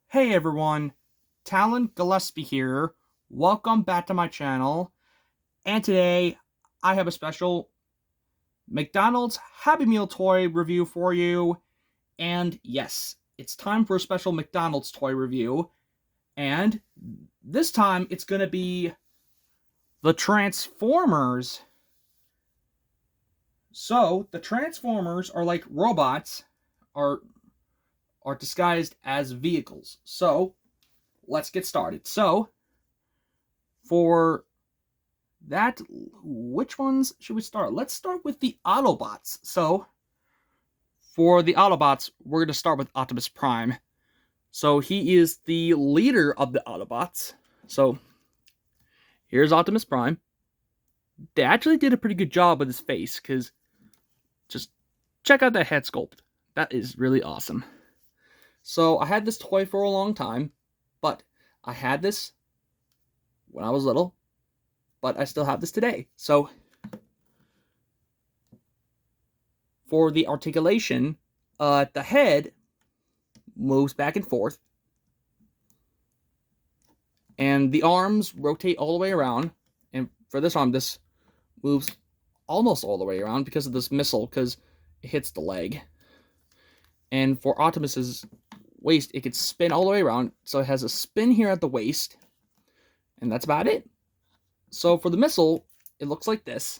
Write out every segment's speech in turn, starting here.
Hey everyone, Talon Gillespie here. Welcome back to my channel. And today I have a special McDonald's Happy Meal toy review for you. And yes, it's time for a special McDonald's toy review. And this time it's going to be the Transformers. So, the Transformers are like robots, are disguised as vehicles. So, let's get started. So, for that, which ones should we start? Let's start with the Autobots. So, for the Autobots, we're going to start with Optimus Prime. So, he is the leader of the Autobots. So, here's Optimus Prime. They actually did a pretty good job with his face, because just check out that head sculpt. That is really awesome. So, I had this toy for a long time, but I had this when I was little, but I still have this today. So, for the articulation, the head moves back and forth, and the arms rotate all the way around. And for this arm, this moves almost all the way around because of this missile, because it hits the leg. And for Optimus's waist, it could spin all the way around, so it has a spin here at the waist, and that's about it. So for the missile, it looks like this.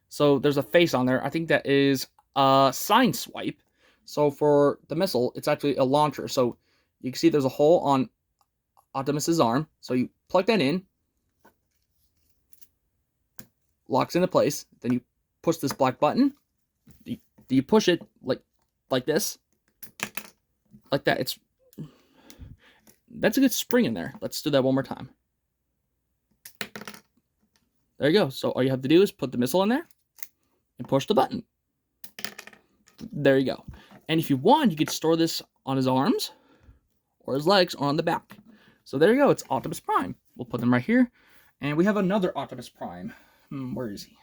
So there's a face on there. I think that is a sign swipe. So for the missile, it's actually a launcher. So you can see there's a hole on Optimus's arm. So you plug that in, locks into place. Then you push this black button. You push it like this, like that. That's a good spring in there. Let's do that one more time. There you go. So all you have to do is put the missile in there and push the button. There you go. And if you want, you could store this on his arms or his legs or on the back. So there you go. It's Optimus Prime. We'll put them right here. And we have another Optimus Prime. Where is he?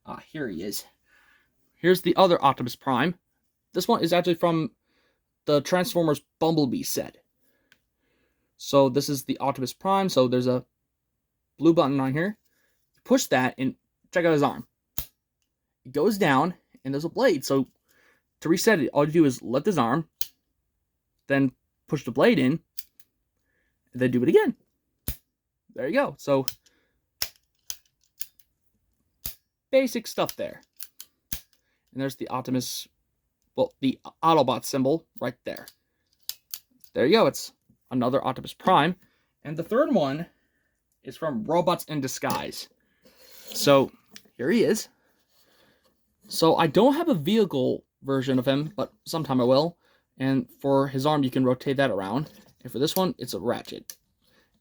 Ah, here he is. Here's the other Optimus Prime. This one is actually from the Transformers Bumblebee set. So this is the Optimus Prime. So there's a blue button on here. You push that and check out his arm. It goes down and there's a blade. So to reset it, all you do is lift his arm, then push the blade in, and then do it again. There you go. So basic stuff there. And there's the Optimus, well, the Autobot symbol right there. There you go. It's another Optimus Prime. And the third one is from Robots in Disguise. So here he is. So I don't have a vehicle version of him, but sometime I will. And for his arm, you can rotate that around. And for this one, it's a ratchet.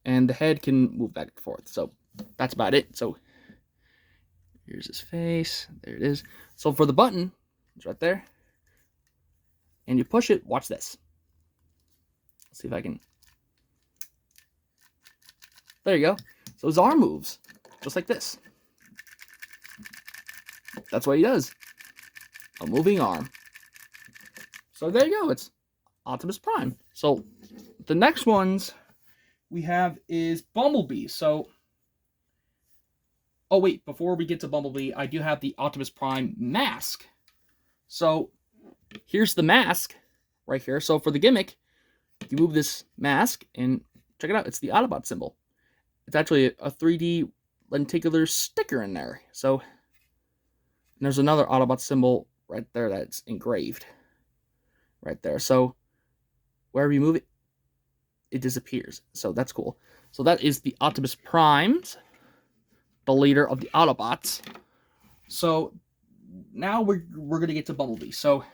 And the head can move back and forth. So that's about it. So here's his face. There it is. So for the button, it's right there. And you push it. Watch this. Let's see if I can. There you go. So his arm moves just like this. That's what he does. A moving arm. So there you go. It's Optimus Prime. So the next ones we have is Bumblebee. So, oh wait, before we get to Bumblebee, I do have the Optimus Prime mask. So here's the mask right here. So for the gimmick, you move this mask and check it out. It's the Autobot symbol. It's actually a 3D lenticular sticker in there. So and there's another Autobot symbol right there that's engraved. Right there. So wherever you move it, it disappears. So that's cool. So that is the Optimus Primes, the leader of the Autobots. So now we're going to get to Bumblebee. So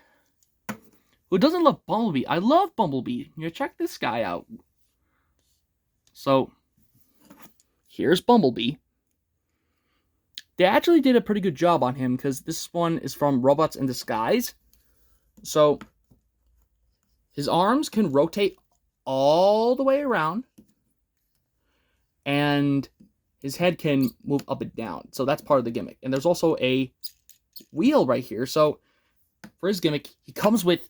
who doesn't love Bumblebee? I love Bumblebee. You know, check this guy out. So here's Bumblebee. They actually did a pretty good job on him because this one is from Robots in Disguise. So his arms can rotate all the way around, and his head can move up and down. So that's part of the gimmick. And there's also a wheel right here. So for his gimmick, he comes with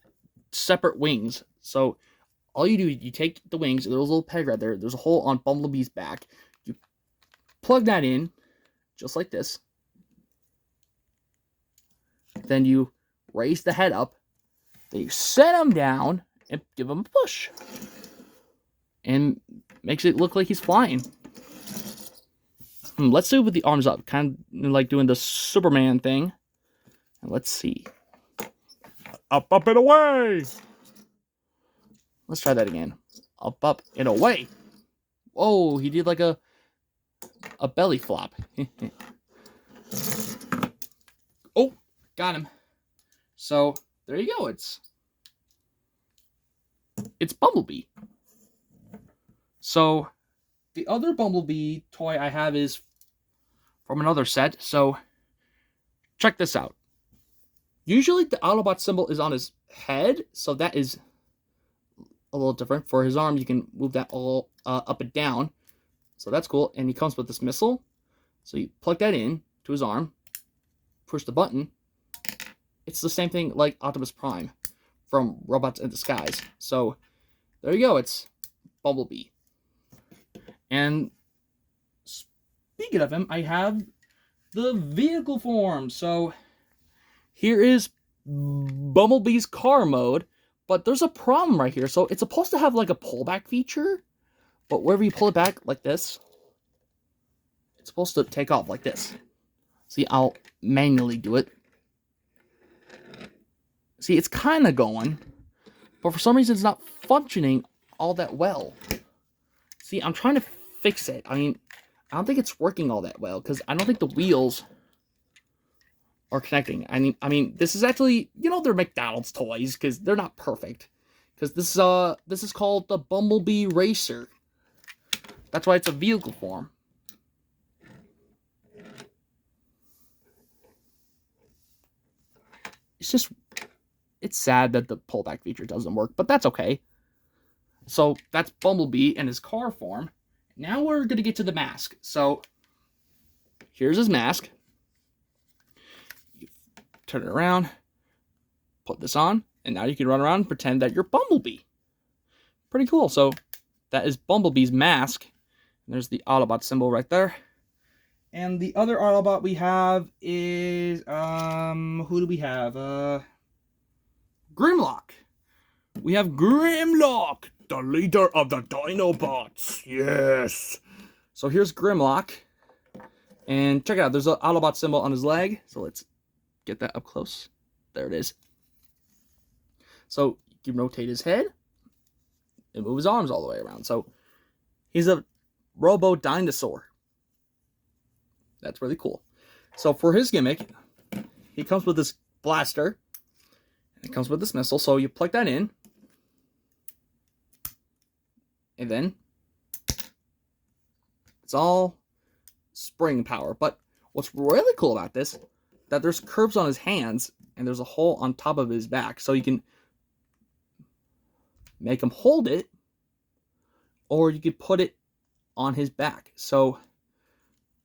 separate wings. So all you do is you take the wings, there's a little peg right there, there's a hole on Bumblebee's back. You plug that in, just like this. Then you raise the head up. Then you set him down and give him a push. And makes it look like he's flying. Let's do it with the arms up. Kind of like doing the Superman thing. And let's see. Up, up, and away! Let's try that again. Up, up, and away. Whoa, he did like a belly flop. Oh, got him. So, there you go. It's Bumblebee. So, the other Bumblebee toy I have is from another set. So, check this out. Usually, the Autobot symbol is on his head. So, that is a little different. For his arm, you can move that all up and down. So, that's cool. And he comes with this missile. So, you plug that in to his arm. Push the button. It's the same thing like Optimus Prime from Robots in Disguise. So, there you go. It's Bumblebee. And speaking of him, I have the vehicle form. So, here is Bumblebee's car mode. But there's a problem right here. So, it's supposed to have like a pullback feature. But wherever you pull it back like this, it's supposed to take off like this. See, I'll manually do it. See, it's kind of going, but for some reason it's not functioning all that well. See, I'm trying to fix it. I mean, I don't think it's working all that well, because I don't think the wheels are connecting. I mean, this is actually, you know, they're McDonald's toys, because they're not perfect. Because this is called the Bumblebee Racer. That's why it's a vehicle form. It's sad that the pullback feature doesn't work, but that's okay. So that's Bumblebee in his car form. Now we're going to get to the mask. So here's his mask. You turn it around, put this on, and now you can run around and pretend that you're Bumblebee. Pretty cool. So that is Bumblebee's mask. And there's the Autobot symbol right there. And the other Autobot we have is, who do we have? Grimlock. We have Grimlock, the leader of the Dinobots. Yes. So here's Grimlock. And check it out. There's an Autobot symbol on his leg. So let's get that up close. There it is. So you can rotate his head and move his arms all the way around. So he's a robo-dinosaur. That's really cool. So for his gimmick, he comes with this blaster. It comes with this missile, so you plug that in. And then it's all spring power. But what's really cool about this, that there's curves on his hands and there's a hole on top of his back. So you can make him hold it, or you could put it on his back. So,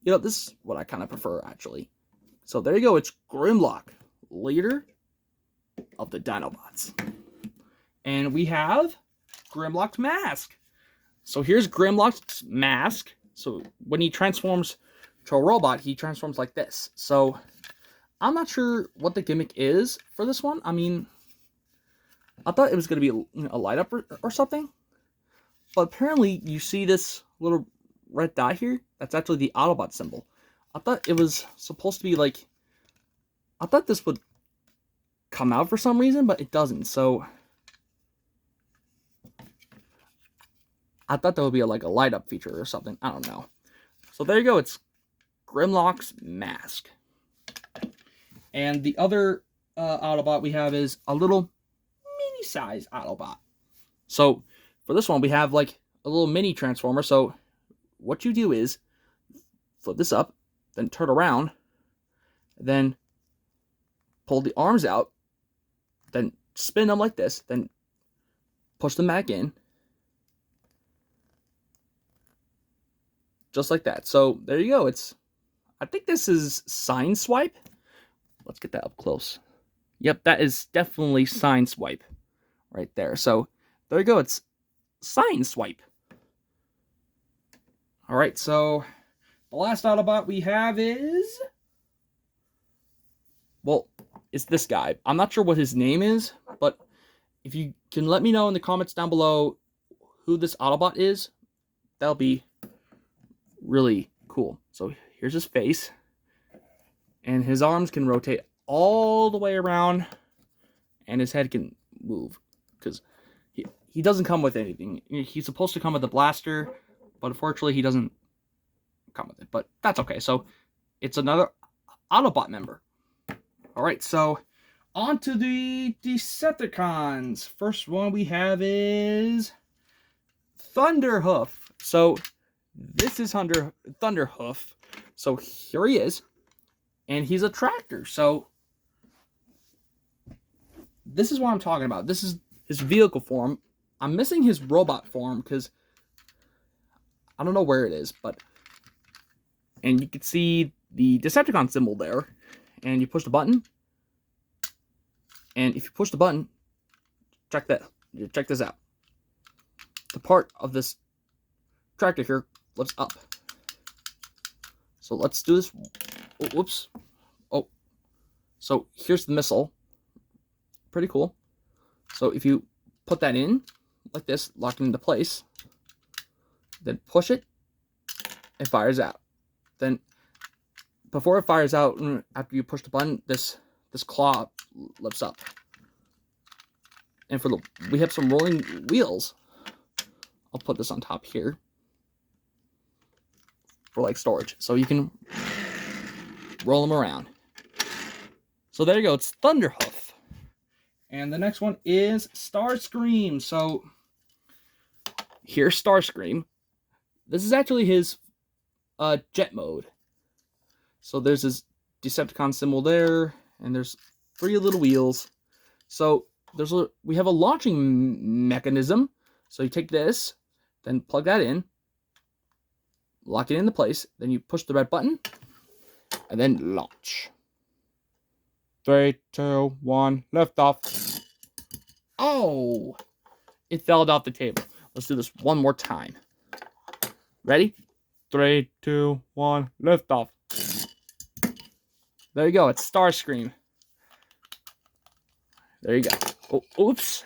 you know, this is what I kind of prefer, actually. So there you go. It's Grimlock, leader of the Dinobots. And we have Grimlock's mask. So here's Grimlock's mask. So when he transforms to a robot, he transforms like this. So I'm not sure what the gimmick is for this one. I mean, I thought it was going to be a light up or something. But apparently you see this little red dot here. That's actually the Autobot symbol. I thought it was supposed to be like, I thought this would come out for some reason, but it doesn't. So I thought there would be like a light up feature or something. I don't know. So there you go. It's Grimlock's mask. And the other Autobot we have is a little mini size Autobot. So for this one, we have like a little mini transformer. So what you do is flip this up, then turn around, then pull the arms out, then spin them like this, then push them back in. Just like that. So there you go. I think this is Sign Swipe. Let's get that up close. Yep, that is definitely Sign Swipe right there. So there you go. It's sign swipe. All right, so the last Autobot we have is, well, it's this guy. I'm not sure what his name is, but if you can let me know in the comments down below who this Autobot is, that'll be really cool. So here's his face, and his arms can rotate all the way around, and his head can move, because he doesn't come with anything. He's supposed to come with a blaster, but unfortunately he doesn't come with it, but that's okay. So it's another Autobot member. All right, so on to the Decepticons. First one we have is Thunderhoof. So this is Thunderhoof. So here he is, and he's a tractor. So this is what I'm talking about. This is his vehicle form. I'm missing his robot form because I don't know where it is, but, and you can see the Decepticon symbol there, and you push the button, and if you push the button, check this out. The part of this tractor here flips up. So let's do this. Oh, whoops. Oh, so here's the missile. Pretty cool. So if you put that in like this, lock it into place, then push it, it fires out. Then before it fires out, after you push the button, this claw lifts up. And we have some rolling wheels. I'll put this on top here for like storage, so you can roll them around. So there you go, it's Thunderhoof. And the next one is Starscream. So here's Starscream. This is actually his jet mode. So there's his Decepticon symbol there, and there's 3 little wheels. So we have a launching mechanism. So you take this, then plug that in, lock it into place, then you push the red button, and then launch. 3, 2, 1, lift off. Oh, it fell off the table. Let's do this one more time. Ready? 3, 2, 1, lift off. There you go. It's Starscream. There you go. Oh, oops.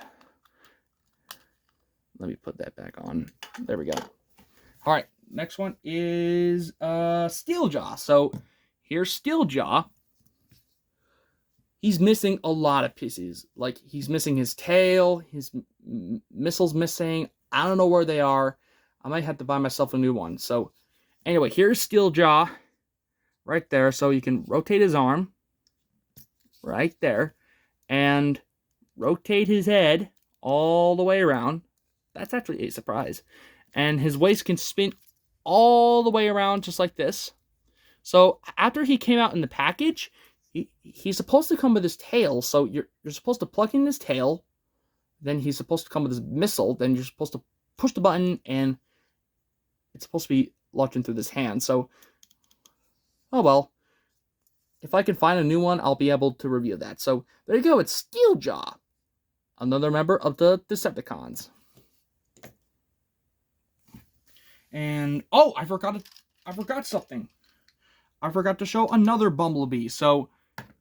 Let me put that back on. There we go. All right. Next one is Steeljaw. So here's Steeljaw. He's missing a lot of pieces. Like, he's missing his tail. His missile's missing. I don't know where they are. I might have to buy myself a new one. So anyway, here's Steeljaw right there. So you can rotate his arm right there and rotate his head all the way around. That's actually a surprise. And his waist can spin all the way around just like this. So after he came out in the package, he's supposed to come with his tail. So you're supposed to plug in his tail. Then he's supposed to come with his missile. Then you're supposed to push the button, and it's supposed to be launching through this hand. So, oh well. If I can find a new one, I'll be able to review that. So there you go. It's Steeljaw, another member of the Decepticons. And oh, I forgot something. I forgot to show another Bumblebee. So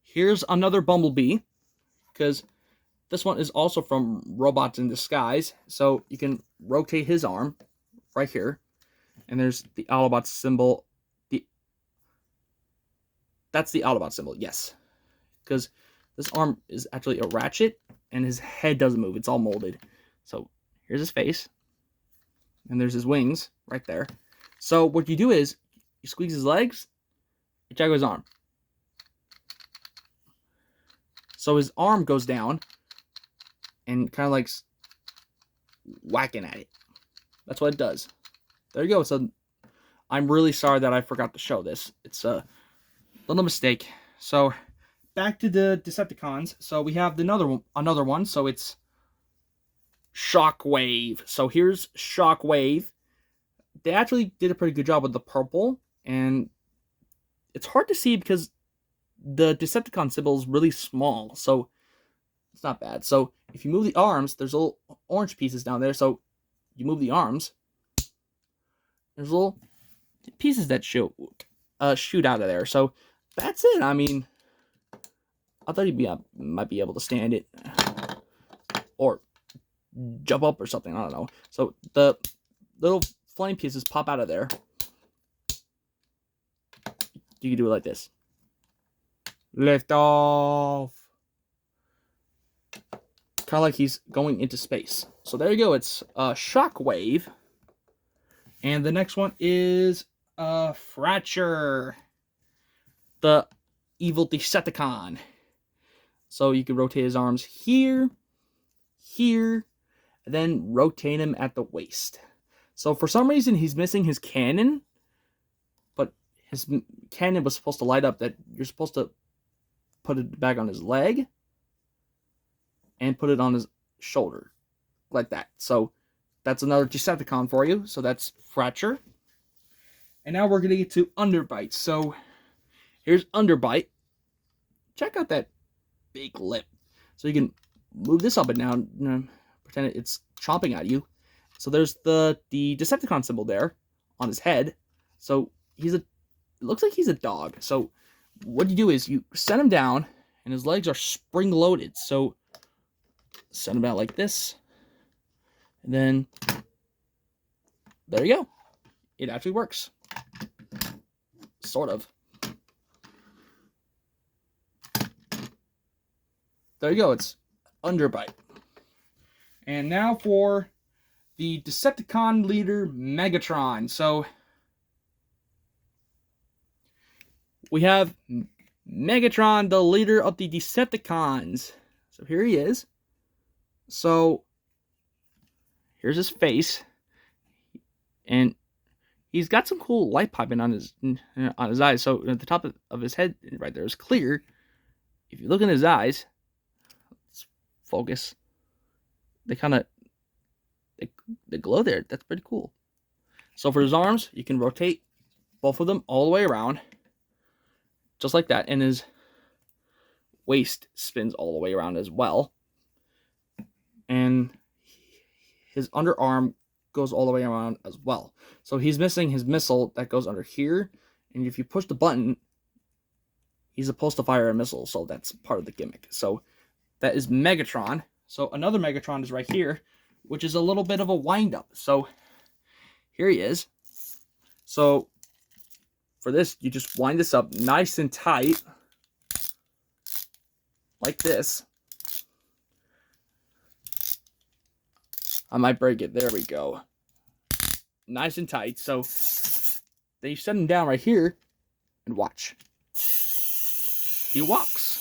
here's another Bumblebee, because this one is also from Robots in Disguise. So you can rotate his arm right here, and there's the Autobot symbol. That's the Autobot symbol, yes, because this arm is actually a ratchet, and his head doesn't move. It's all molded. So here's his face, and there's his wings right there. So what you do is you squeeze his legs, you check his arm. So his arm goes down and kind of like whacking at it. That's what it does. There you go. So I'm really sorry that I forgot to show this. It's a little mistake. So back to the Decepticons. So we have another one. So it's Shockwave. So here's Shockwave. They actually did a pretty good job with the purple, and it's hard to see because the Decepticon symbol is really small, so it's not bad. So if you move the arms, there's little orange pieces down there. So you move the arms, there's little pieces that shoot out of there. So that's it. I mean, I thought he might be able to stand it or jump up or something. I don't know. So the little flame pieces pop out of there. You can do it like this. Lift off. Kind of like he's going into space. So there you go. It's Shockwave. And the next one is Fracture, the evil Decepticon. So you can rotate his arms here, here, and then rotate him at the waist. So for some reason he's missing his cannon, but his cannon was supposed to light up. That you're supposed to put it back on his leg and put it on his shoulder like that. So that's another Decepticon for you. So that's Fracture. And now we're going to get to Underbite. So here's Underbite. Check out that big lip. So you can move this up and down. You know, pretend it's chomping at you. So there's the Decepticon symbol there on his head. So it looks like he's a dog. So what you do is you set him down and his legs are spring loaded. So set him out like this. And then there you go. It actually works. Sort of. There you go. It's Underbite. And now for the Decepticon leader, Megatron. So we have Megatron, the leader of the Decepticons. So here he is. So here's his face. And he's got some cool light piping on his eyes. So at the top of his head right there is clear. If you look in his eyes, let's focus. They kind of they glow there. That's pretty cool. So for his arms, you can rotate both of them all the way around, just like that. And his waist spins all the way around as well. And his underarm goes all the way around as well. So he's missing his missile that goes under here. And if you push the button, he's supposed to fire a missile. So that's part of the gimmick. So that is Megatron. So another Megatron is right here, which is a little bit of a wind-up. So here he is. So for this, you just wind this up nice and tight, like this. I might break it. There we go. Nice and tight. So then you set him down right here and watch. He walks.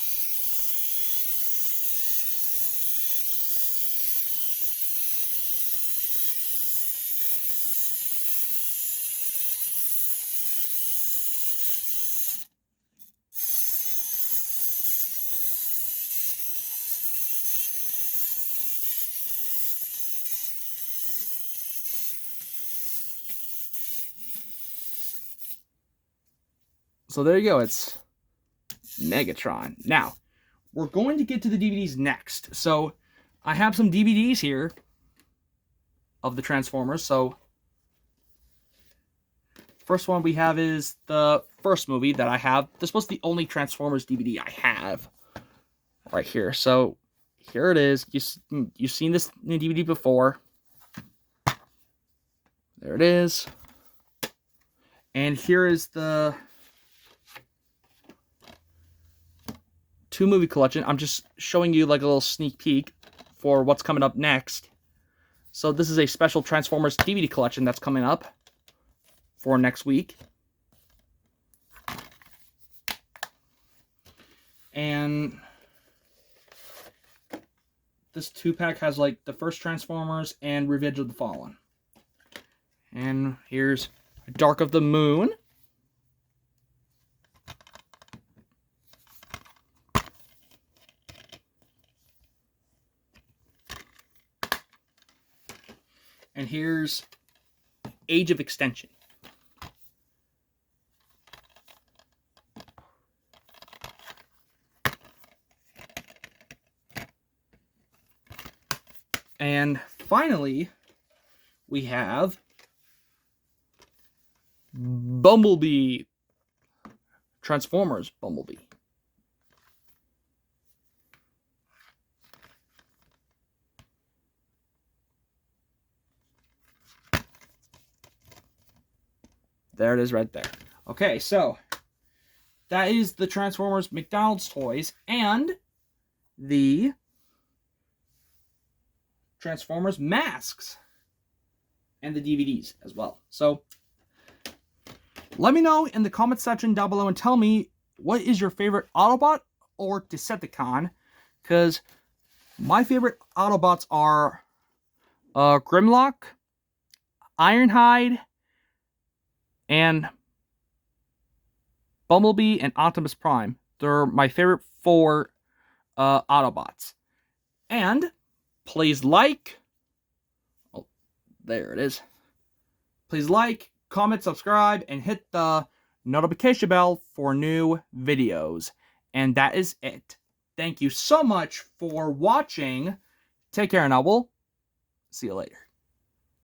So there you go. It's Megatron. Now, we're going to get to the DVDs next. So I have some DVDs here of the Transformers. So first one we have is the first movie that I have. This was the only Transformers DVD I have right here. So here it is. You've seen this in the DVD before. There it is. And here is the 2-movie collection. I'm just showing you like a little sneak peek for what's coming up next. So this is a special Transformers DVD collection that's coming up for next week. And this 2-pack has like the first Transformers and Revenge of the Fallen. And here's Dark of the Moon. And here's Age of Extension. And finally, we have Bumblebee. Transformers Bumblebee. There it is right there. Okay, so that is the Transformers McDonald's toys and the Transformers masks and the DVDs as well. So let me know in the comment section down below and tell me what is your favorite Autobot or Decepticon, because my favorite Autobots are Grimlock, Ironhide, and Bumblebee and Optimus Prime. They're my favorite 4 Autobots. And please like, oh, there it is. Please like, comment, subscribe, and hit the notification bell for new videos. And that is it. Thank you so much for watching. Take care, and I will see you later.